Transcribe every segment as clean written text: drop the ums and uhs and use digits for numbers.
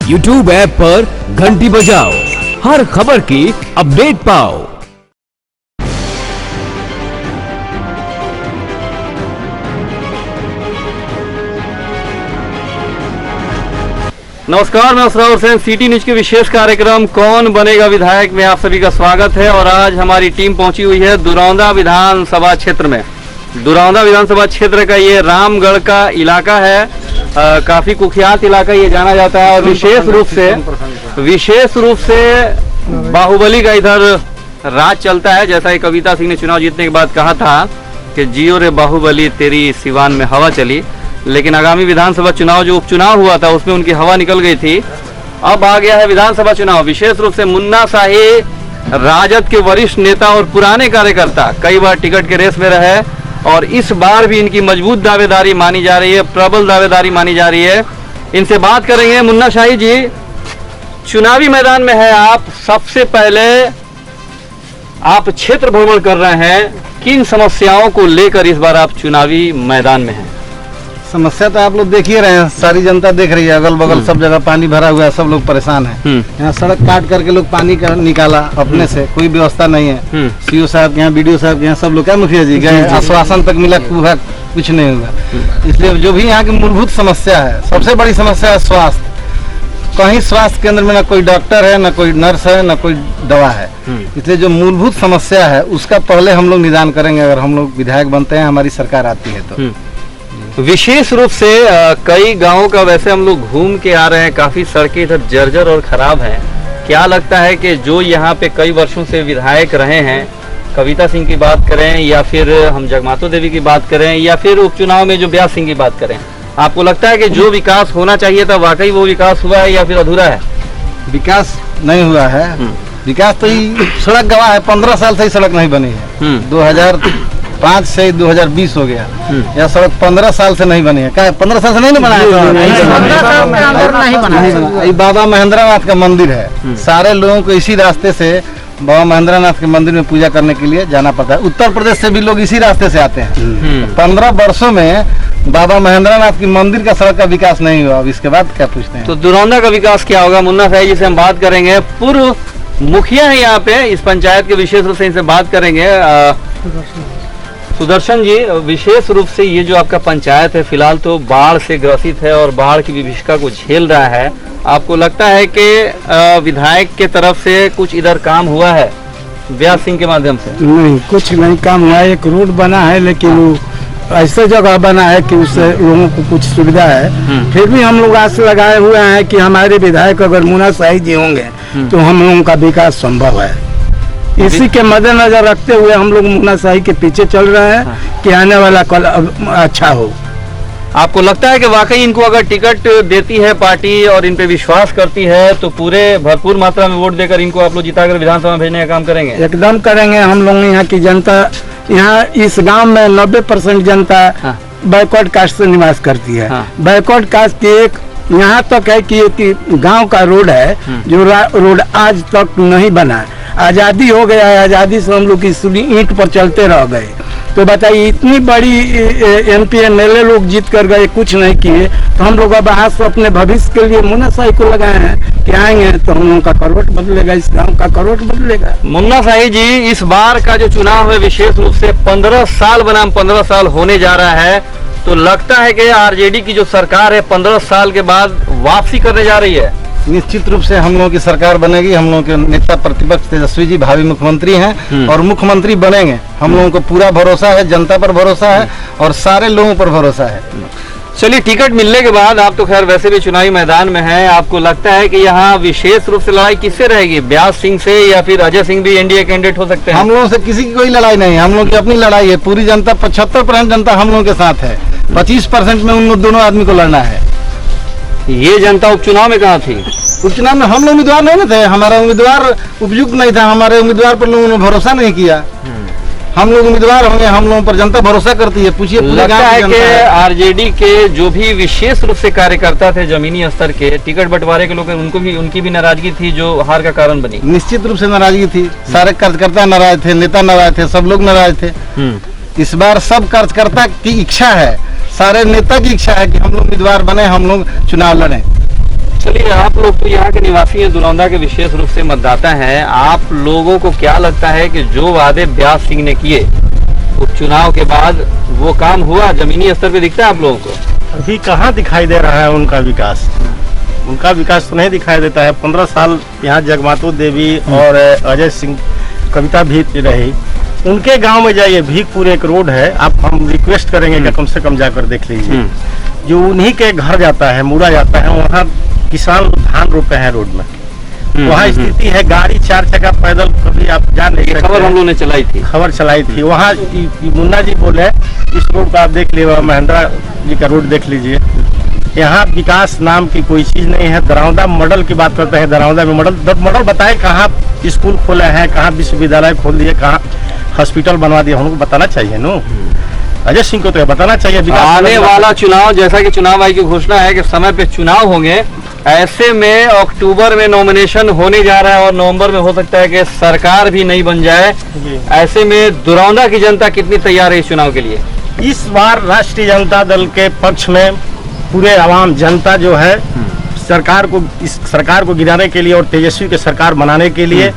YouTube app पर घंटी बजाओ, हर खबर की अपडेट पाओ। नमस्कार, मैं असरार हुसैन। सिटी न्यूज के विशेष कार्यक्रम कौन बनेगा विधायक में आप सभी का स्वागत है। और आज हमारी टीम पहुंची हुई है दुरौंदा विधानसभा क्षेत्र में। दुरौंदा विधानसभा क्षेत्र का ये रामगढ़ का इलाका है, काफी कुख्यात इलाका ये जाना जाता है। और विशेष रूप से बाहुबली का इधर राज चलता है। जैसा कि कविता सिंह ने चुनाव जीतने के बाद कहा था कि जियो रे बाहुबली तेरी सिवान में हवा चली, लेकिन आगामी विधानसभा चुनाव जो उपचुनाव हुआ था उसमें उनकी हवा निकल गई थी। अब आ गया है विधानसभा चुनाव। विशेष रूप से मुन्ना शाही राजद के वरिष्ठ नेता और पुराने कार्यकर्ता, कई बार टिकट के रेस में रहे और इस बार भी इनकी मजबूत दावेदारी मानी जा रही है, प्रबल दावेदारी मानी जा रही है। इनसे बात करेंगे। मुन्ना शाही जी, चुनावी मैदान में है आप, सबसे पहले आप क्षेत्र भ्रमण कर रहे हैं, किन समस्याओं को लेकर इस बार आप चुनावी मैदान में हैं? समस्या तो आप लोग देख ही रहे हैं, सारी जनता देख रही है, अगल बगल सब जगह पानी भरा हुआ है, सब लोग परेशान है। यहाँ सड़क काट करके लोग पानी का निकाला अपने से, कोई व्यवस्था नहीं है। सीओ साहब के यहाँ, बीडीओ साहब के यहाँ, सब लोग क्या मुखिया जी गए, आश्वासन तक मिला, कुछ नहीं हुआ। इसलिए जो भी यहाँ की मूलभूत समस्या है, सबसे बड़ी समस्या है स्वास्थ्य। कहीं स्वास्थ्य केंद्र में ना कोई डॉक्टर है, ना कोई नर्स है, ना कोई दवा है। इसलिए जो मूलभूत समस्या है उसका पहले हम लोग निदान करेंगे, अगर हम लोग विधायक बनते हैं, हमारी सरकार आती है तो। विशेष रूप से कई गांवों का वैसे हम लोग घूम के आ रहे हैं, काफी सड़कें इधर जर्जर और खराब हैं। क्या लगता है कि जो यहाँ पे कई वर्षों से विधायक रहे हैं, कविता सिंह की बात करें या फिर हम जगमातो देवी की बात करें या फिर उपचुनाव में जो व्यास सिंह की बात करें, आपको लगता है कि जो विकास होना चाहिए था वाकई वो विकास हुआ है या फिर अधूरा है? विकास नहीं हुआ है। विकास तो सड़क गवाह है, 15 साल से ही सड़क नहीं बनी है। 2005 से 2020 हो गया, यह सड़क 15 साल से नहीं बनी है। क्या 15 साल से नहीं बना है? बाबा महेंद्रनाथ का मंदिर है, सारे लोगों को इसी रास्ते से बाबा महेंद्रनाथ के मंदिर में पूजा करने के लिए जाना पड़ता है। उत्तर प्रदेश से भी लोग इसी रास्ते से आते हैं। 15 वर्षों में बाबा महेंद्रनाथ की मंदिर का सड़क का विकास नहीं हुआ। अब इसके बाद क्या पूछते हैं? तो दुरौंदा का विकास क्या होगा? मुन्ना शाही जी से हम बात करेंगे, पूर्व मुखिया है यहाँ पे इस पंचायत के, विशेष रूप से इनसे बात करेंगे। सुदर्शन जी, विशेष रूप से ये जो आपका पंचायत है फिलहाल तो बाढ़ से ग्रसित है और बाढ़ की विभीषिका को झेल रहा है। आपको लगता है कि विधायक के तरफ से कुछ इधर काम हुआ है व्यास सिंह के माध्यम से? नहीं, कुछ नहीं काम हुआ है। एक रोड बना है, लेकिन वो ऐसे जगह बना है कि उससे लोगों को कुछ सुविधा है। फिर भी हम लोग आस लगाए हुए हैं कि हमारे विधायक अगर मुन्ना शाही जी होंगे तो हम लोगों का विकास संभव है। इसी के मद्देनजर रखते हुए हम लोग मुन्ना शाही के पीछे चल रहे हैं कि आने वाला कल अच्छा हो। आपको लगता है कि वाकई इनको अगर टिकट देती है पार्टी और इन पे विश्वास करती है तो पूरे भरपूर मात्रा में वोट देकर इनको आप लोग जिताकर विधानसभा में भेजने का काम करेंगे? एकदम करेंगे। हम लोग यहाँ की जनता, यहाँ इस गांव में 90% जनता बैकवर्ड कास्ट से निवास करती है। बैकवर्ड कास्ट की एक यहाँ तक है कि गांव का रोड है जो रोड आज तक नहीं बना है। आज़ादी हो गया है, आज़ादी से हम लोग ईंट पर चलते रह गए। तो बताइए, इतनी बड़ी MP MLA लोग जीत कर गए, कुछ नहीं किए, तो हम लोग अब आज अपने भविष्य के लिए मुन्ना शाही को लगाए हैं कि आएंगे तो हम लोगों का करवट बदलेगा, इस गांव का करवट बदलेगा। मुन्ना शाही जी, इस बार का जो चुनाव है विशेष रूप से 15 साल बनाम 15 साल होने जा रहा है, तो लगता है कि RJD की जो सरकार है 15 साल के बाद वापसी करने जा रही है? निश्चित रूप से हम लोगों की सरकार बनेगी। हम लोगों के नेता प्रतिपक्ष तेजस्वी जी भावी मुख्यमंत्री हैं और मुख्यमंत्री बनेंगे। हम लोगों को पूरा भरोसा है, जनता पर भरोसा है और सारे लोगों पर भरोसा है। चलिए, टिकट मिलने के बाद आप तो खैर वैसे भी चुनावी मैदान में हैं, आपको लगता है कि यहाँ विशेष रूप से लड़ाई किससे रहेगी? व्यास सिंह से या फिर अजय सिंह भी NDA कैंडिडेट हो सकते हैं? हम लोगों से किसी की कोई लड़ाई नहीं है, हम लोग की अपनी लड़ाई है। पूरी जनता, 75% जनता हम लोगों के साथ है, 25% में उन दोनों आदमी को लड़ना है। ये जनता उपचुनाव में कहाँ थी? उपचुनाव में हम लोग उम्मीदवार नहीं थे, हमारा उम्मीदवार उपयुक्त नहीं था, हमारे उम्मीदवार पर लोगों ने भरोसा नहीं किया। हम लोग उम्मीदवार होंगे, हम लोगों पर जनता भरोसा करती है। पूछिए, लगता है कि RJD के जो भी विशेष रूप से कार्यकर्ता थे जमीनी स्तर के, टिकट बंटवारे के लोग, उनकी भी नाराजगी थी जो हार का कारण बनी? निश्चित रूप से नाराजगी थी। सारे कार्यकर्ता नाराज थे, नेता नाराज थे, सब लोग नाराज थे। इस बार सब कार्यकर्ता की इच्छा है, सारे नेता की इच्छा है कि हम लोग उम्मीदवार बने, हम लोग चुनाव लड़ें। चलिए, आप लोग तो यहाँ के निवासी हैं, दुरौंदा के विशेष रूप से मतदाता हैं। आप लोगों को क्या लगता है कि जो वादे व्यास सिंह ने किए उपचुनाव के बाद वो काम हुआ, जमीनी स्तर पे दिखता है आप लोगों को? अभी कहाँ दिखाई दे रहा है उनका विकास? उनका विकास तो नहीं दिखाई देता है। 15 साल यहाँ जगमातू देवी और अजय सिंह कविता भी रही। उनके गांव में जाइए, भीखपुर एक रोड है, आप हम रिक्वेस्ट करेंगे कि कम से कम जाकर देख लीजिए। जो उन्हीं के घर जाता है, मुड़ा जाता है, वहाँ किसान लोग धान रोपे हैं रोड में। वहाँ स्थिति है, गाड़ी 4 चक्का पैदल कभी आप जा नहीं सकते। खबर हम लोगों ने चलाई थी, वहाँ मुन्ना जी बोले इस रोड का आप देख लीजिए, महिंद्रा जी का रोड देख लीजिए। यहाँ विकास नाम की कोई चीज नहीं है। दरौंदा मॉडल की बात करते हैं, दरौंदा में मॉडल बताए कहाँ स्कूल खोले हैं, कहाँ विश्वविद्यालय खोल दिए, कहाँ हॉस्पिटल बनवा दिया, हमको बताना चाहिए नो। अजय सिंह को तो बताना चाहिए। आने वाला चुनाव, जैसा कि चुनाव आयोग की घोषणा है कि समय पे चुनाव होंगे, ऐसे में अक्टूबर में नॉमिनेशन होने जा रहा है और नवंबर में हो सकता है कि सरकार भी नहीं बन जाए। ऐसे में दुरौंदा की जनता कितनी तैयार है इस चुनाव के लिए? इस बार राष्ट्रीय जनता दल के पक्ष में पूरे आवाम जनता जो है इस सरकार को गिराने के लिए और तेजस्वी की सरकार बनाने के लिए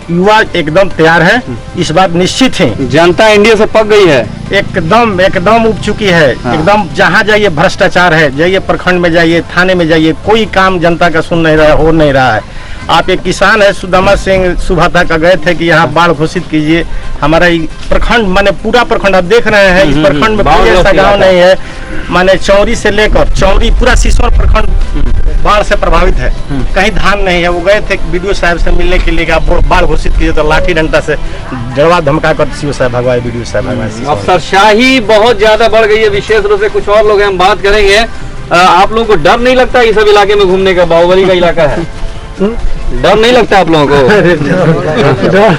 युवा एकदम तैयार है। इस बात निश्चित है, जनता एनडीए से पक गई है, एकदम उब चुकी है। एकदम जहाँ जाइए भ्रष्टाचार है, जाइए प्रखंड में जाइए, थाने में जाइए, कोई काम जनता का सुन नहीं रहा है, हो नहीं रहा है। आप एक किसान है, सुदामा सिंह सुबह तक गए थे कि यहाँ बाढ़ घोषित कीजिए। हमारा प्रखंड माने पूरा प्रखंड आप देख रहे हैं, इस प्रखंड में कोई ऐसा गाँव नहीं है, माने चौरी से लेकर चौरी पूरा सिसौर प्रखंड बाढ़ से प्रभावित है। कहीं धान नहीं है। वो गए थे बीडीओ साहब से मिलने के लिए, आप बाढ़ घोषित कीजिए, तो लाठी डंडा से डरवा धमका कर सीओ साहब भगवाए, बीडीओ साहब भगवाए। अफसरशाही बहुत ज्यादा बढ़ गई है, विशेष रूप से कुछ और लोग हैं, हम बात करेंगे। आप लोगों को डर नहीं लगता इस सब इलाके में घूमने का? बाहुबली का इलाका है, डर नहीं लगता आप लोगों को?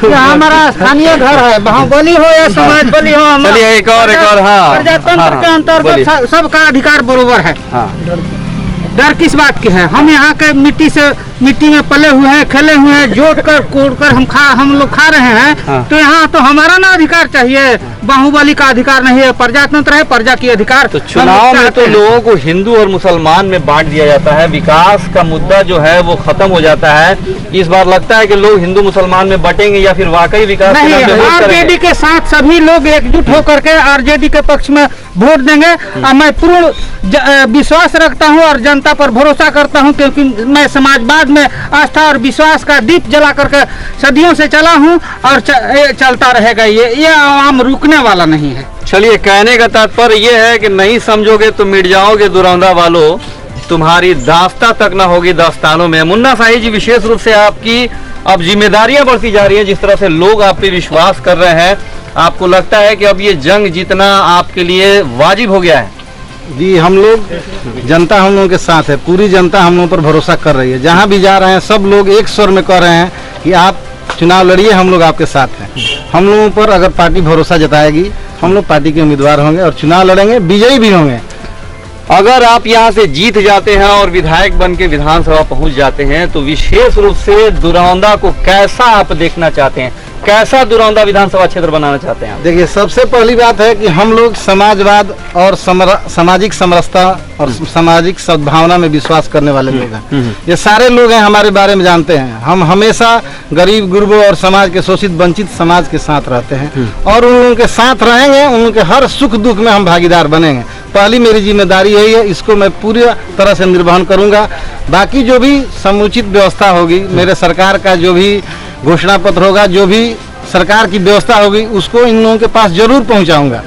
हमारा स्थानीय घर है, बाहुबली हो या समाज बली हो, चलिए एक और हाँ, प्रजातंत्र के अंतर्गत सबका अधिकार बरोबर है। डर किस बात की है? हम यहाँ के मिट्टी में पले हुए हैं, खेले हुए हैं, जोत कर कोड़ कर हम लोग खा रहे हैं। तो यहाँ तो हमारा ना अधिकार चाहिए, बाहुबली का अधिकार नहीं है। प्रजातंत्र है, प्रजा की अधिकार। तो चुनाव में तो लोगों को हिंदू और मुसलमान में बांट दिया जाता है, विकास का मुद्दा जो है वो खत्म हो जाता है। इस बार लगता है कि लोग हिंदू मुसलमान में बटेंगे या फिर वाकई विकास नहीं? आरजेडी के साथ सभी लोग एकजुट होकर के आरजेडी के पक्ष में वोट देंगे। और मैं पूर्ण विश्वास रखता हूँ और जनता पर भरोसा करता हूँ, क्योंकि मैं समाजवाद में आस्था और विश्वास का दीप जला करके सदियों से चला हूँ और चलता रहेगा। ये आवाम रुकने वाला नहीं है। चलिए, कहने का तात्पर्य ये है कि नहीं समझोगे तो मिट जाओगे दुरौंदा वालों, तुम्हारी दास्ता तक ना होगी दास्तानों में। मुन्ना शाही जी, विशेष रूप से आपकी अब जिम्मेदारियां बढ़ती जा रही हैं, जिस तरह से लोग आप पे विश्वास कर रहे हैं, आपको लगता है कि अब ये जंग जीतना आपके लिए वाजिब हो गया है? जी, हम लोग जनता हम लोगों के साथ है, पूरी जनता हम लोगों पर भरोसा कर रही है। जहाँ भी जा रहे हैं सब लोग एक स्वर में कह रहे हैं कि आप चुनाव लड़िए, हम लोग आपके साथ हैं। हम लोगों पर अगर पार्टी भरोसा जताएगी, हम लोग पार्टी के उम्मीदवार होंगे और चुनाव लड़ेंगे, विजयी भी होंगे। अगर आप यहाँ से जीत जाते हैं और विधायक बन के विधानसभा पहुंच जाते हैं, तो विशेष रूप से दुरौंदा को कैसा आप देखना चाहते हैं? कैसा दुरौंदा विधानसभा क्षेत्र बनाना चाहते हैं? देखिए, सबसे पहली बात है कि हम लोग समाजवाद और सामाजिक समरसता और सामाजिक सद्भावना में विश्वास करने वाले लोग हैं। ये सारे लोग हैं, हमारे बारे में जानते हैं। हम हमेशा गरीब गुरबों और समाज के शोषित वंचित समाज के साथ रहते हैं और उन लोगों के साथ रहेंगे। उन लोगों के हर सुख दुख में हम भागीदार बनेंगे। पहली मेरी जिम्मेदारी यही है, इसको मैं पूरी तरह से निर्वहन करूंगा। बाकी जो भी समुचित व्यवस्था होगी, मेरे सरकार का जो भी घोषणा पत्र होगा, जो भी सरकार की व्यवस्था होगी, उसको इन लोगों के पास जरूर पहुंचाऊंगा।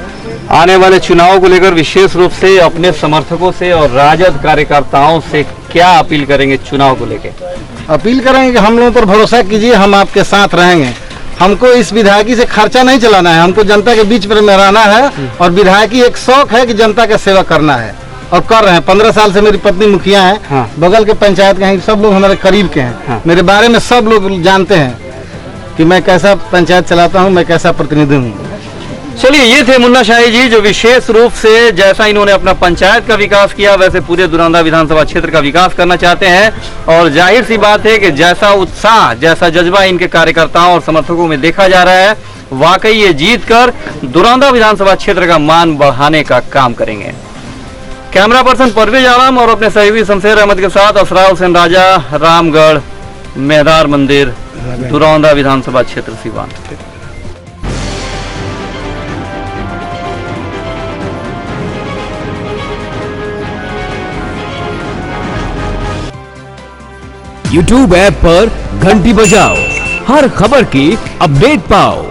आने वाले चुनाव को लेकर विशेष रूप से अपने समर्थकों से और राजद कार्यकर्ताओं से क्या अपील करेंगे? चुनाव को लेकर अपील करेंगे कि हम लोगों पर भरोसा कीजिए, हम आपके साथ रहेंगे। हमको इस विधायकी से खर्चा नहीं चलाना है, हमको जनता के बीच में रहना है और विधायकी एक शौक है कि जनता का सेवा करना है और कर रहे हैं। 15 साल से मेरी पत्नी मुखिया है, बगल के पंचायत के हैं, सब लोग हमारे करीब के हैं। मेरे बारे में सब लोग जानते हैं कि मैं कैसा पंचायत चलाता हूं, मैं कैसा प्रतिनिधि हूं। चलिए, ये थे मुन्ना शाही जी, जो विशेष रूप से जैसा इन्होंने अपना पंचायत का विकास किया, वैसे पूरे दुरौंदा विधानसभा क्षेत्र का विकास करना चाहते हैं। और जाहिर सी बात है कि जैसा उत्साह, जैसा जज्बा इनके कार्यकर्ताओं और समर्थकों में देखा जा रहा है, वाकई ये जीत कर दुरौंदा विधानसभा क्षेत्र का मान बढ़ाने का काम करेंगे। कैमरा पर्सन परवेज आलम और अपने सहयोगी शमशेर अहमद के साथ असरार हुसैन राजा, रामगढ़ मेहदार मंदिर, दुरौंदा विधानसभा क्षेत्र सीवान। YouTube ऐप पर घंटी बजाओ, हर खबर की अपडेट पाओ।